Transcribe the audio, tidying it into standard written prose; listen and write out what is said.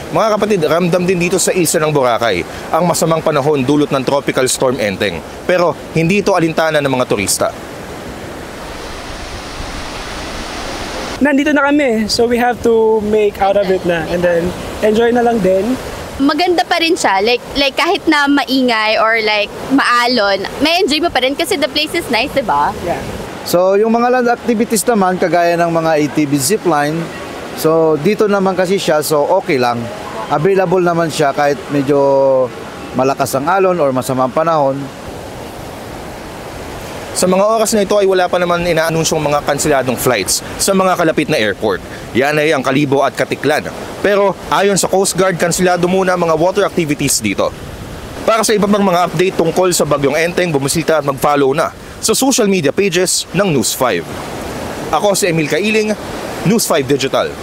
Mga kapatid, ramdam din dito sa isla ng Boracay ang masamang panahon dulot ng Tropical Storm Enteng. Pero hindi ito alintana ng mga turista. Nandito na kami, so we have to make out of it na and then enjoy na lang din. Maganda pa rin siya. Like kahit na maingay or like maalon, may enjoy mo pa rin kasi the place is nice, di ba? Yeah. So yung mga land activities naman, kagaya ng mga ATV zipline, so dito naman kasi siya, so okay lang. Available naman siya kahit medyo malakas ang alon or masamang panahon. Sa mga oras na ito ay wala pa naman inaanunsyong mga kanseladong flights sa mga kalapit na airport. Yan ay ang Kalibo at Katiklan. Pero ayon sa Coast Guard, kanselado muna mga water activities dito. Para sa iba pang mga update tungkol sa Bagyong Enteng, bumisita at mag-follow na sa social media pages ng News 5. Ako si Emil Kailing, News 5 Digital.